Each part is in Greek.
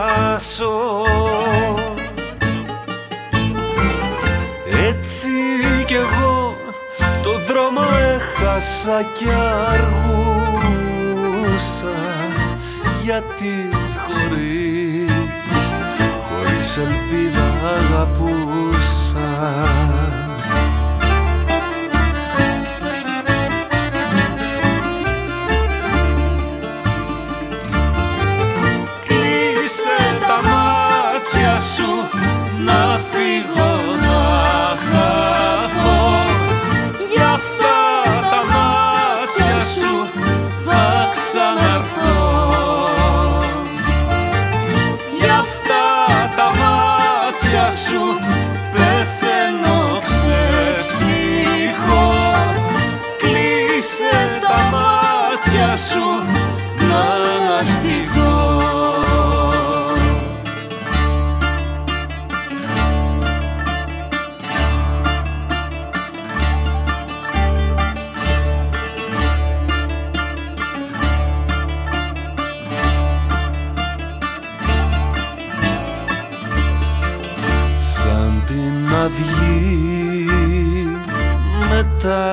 χάσω. Έτσι κι εγώ το δρόμο έχασα κι αργούσα, γιατί χωρίς ελπίδα αγαπούσα. Κλείσε τα μάτια σου να φύγω να χαθώ. Γι' αυτά τα μάτια σου θα ξαναρθώ. Γι' αυτά τα μάτια σου πεθαίνω ξεψυχώ. Κλείσε τα μάτια σου να αναστηθώ. Αυγή μετά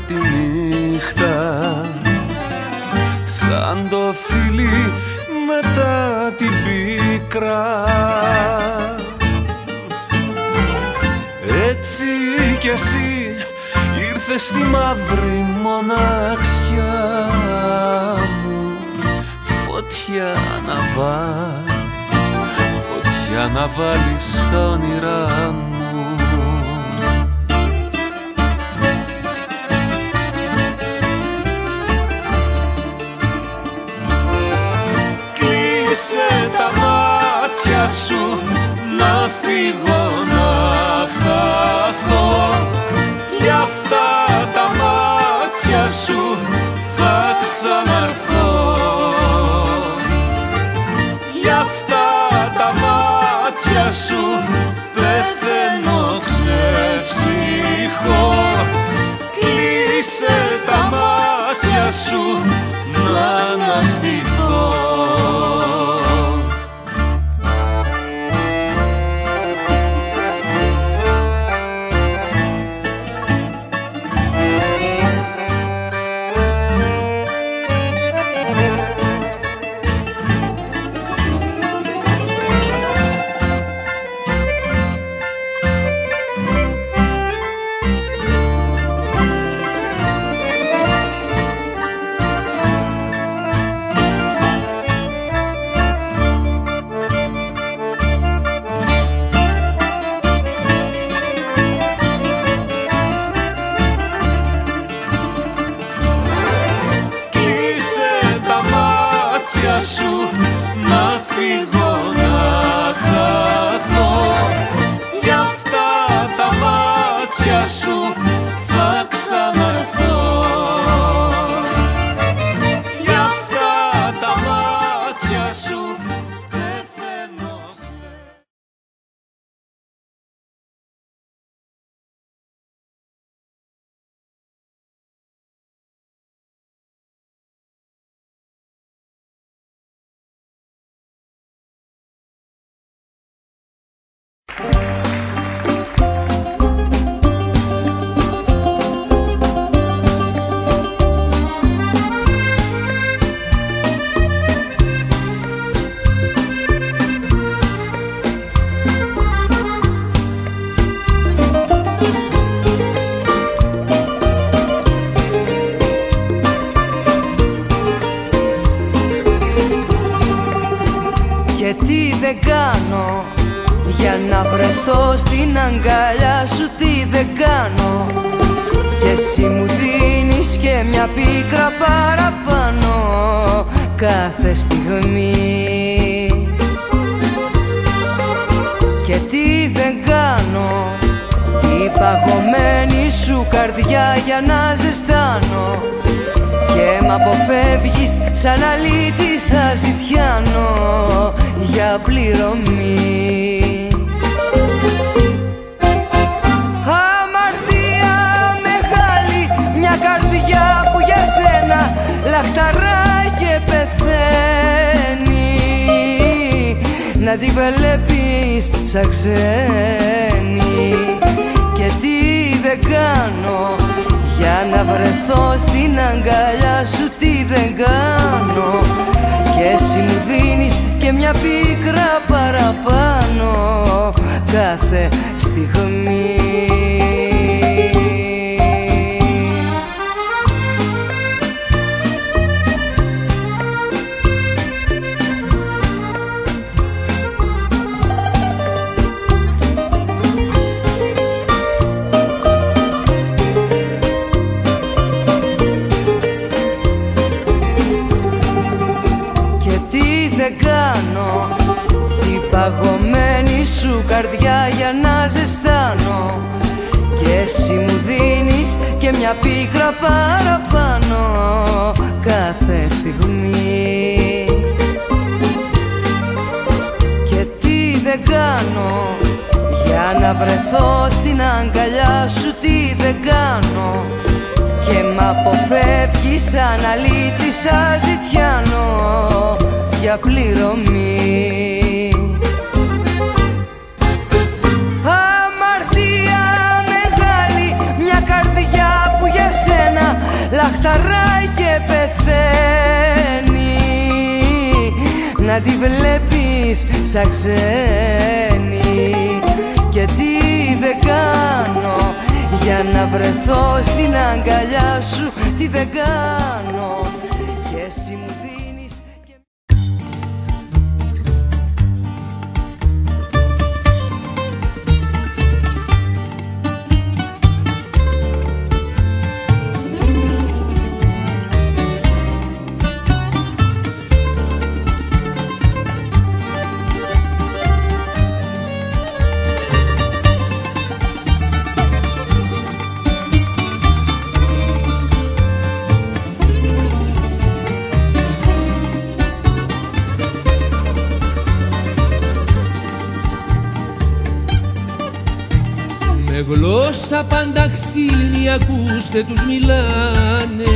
τη νύχτα, σαν το φίλι μετά την πίκρα. Έτσι κι εσύ ήρθες στη μαύρη μοναξιά μου, φωτιά να βάλεις στα όνειρά μου. Κλείσε τα μάτια σου να φύγω να χαθώ. Γι' αυτά τα μάτια σου θα ξαναρθώ. Γι' αυτά τα μάτια σου πεθαίνω ξεψυχώ. Κλείσε τα μάτια σου να αναστηθώ. δεν κάνω για να βρεθώ στην αγκαλιά σου, τι δεν κάνω. Και εσύ μου δίνεις και μια πίκρα παραπάνω κάθε στιγμή. Και τι δεν κάνω, την παγωμένη σου καρδιά για να ζεστάνω. Και μ' αποφεύγεις σαν αλήτης αζητιάνω για πληρωμή. Αμαρτία μεγάλη, μια καρδιά που για σένα λαχταρά και πεθαίνει. Να να τη βλέπεις σαν ξένη. Και τι δεν κάνω για να βρεθώ στην αγκαλιά σου, τι δεν κάνω. Και εσύ μου δίνεις και μια πίκρα παραπάνω κάθε στιγμή. Δεν κάνω την παγωμένη σου καρδιά για να ζεστάνω. Και εσύ μου δίνεις και μια πίκρα παραπάνω κάθε στιγμή. Και τι δεν κάνω για να βρεθώ στην αγκαλιά σου, τι δεν κάνω. Και μ' αποφεύγεις σαν αλήτης ζητιάνο για πληρωμή. Αμαρτία μεγάλη, μια καρδιά που για σένα λαχταράει και πεθαίνει. Να τη βλέπεις σαν ξένη. Και τι δεν κάνω για να βρεθώ στην αγκαλιά σου, τι δεν κάνω. Και εσύ μου δίνεις. Με γλώσσα πάντα ξύλινη ακούστε τους μιλάνε.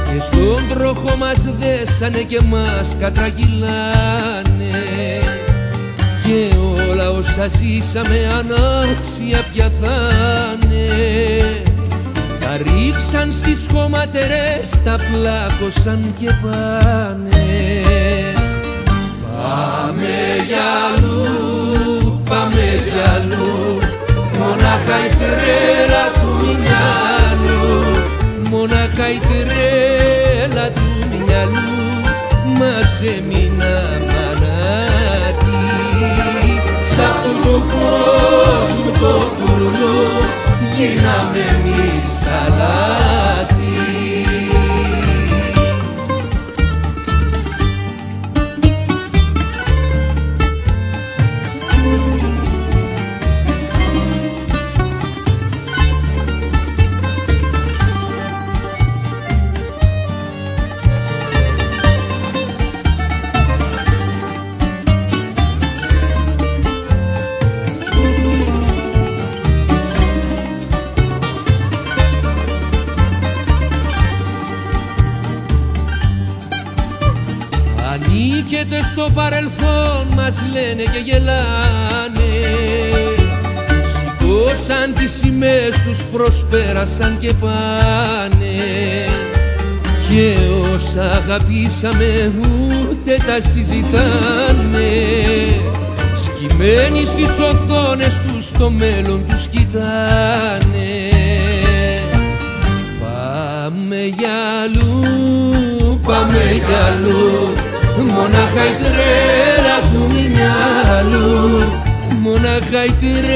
Και στον τροχό μας δέσανε και μας κατραγγυλάνε. Και όλα όσα ζήσαμε ανάξια πια θα'ναι. Τα ρίξαν στις χωματερές, τα πλάκωσαν και πάνε. Πάμε για αλλού, πάμε για αλλού. Μονάχα η τρέλα του μυαλού, μονάχα η τρέλα του μυαλού μας έμεινα μανάτι. Σ' αυτού του κόσμου το κουρλού γίναμε εμείς τα λάθη. Ανήκετε στο παρελθόν μας λένε και γελάνε. Σηκώσαν τις σημαίες τους, προσπέρασαν και πάνε. Και όσα αγαπήσαμε ούτε τα συζητάνε. Σκυμμένοι στις οθόνες τους το μέλλον τους κοιτάνε. Πάμε για αλλού, πάμε για αλλού. Μονάχα η τρέλα του μυαλού, μονάχα η τρέλα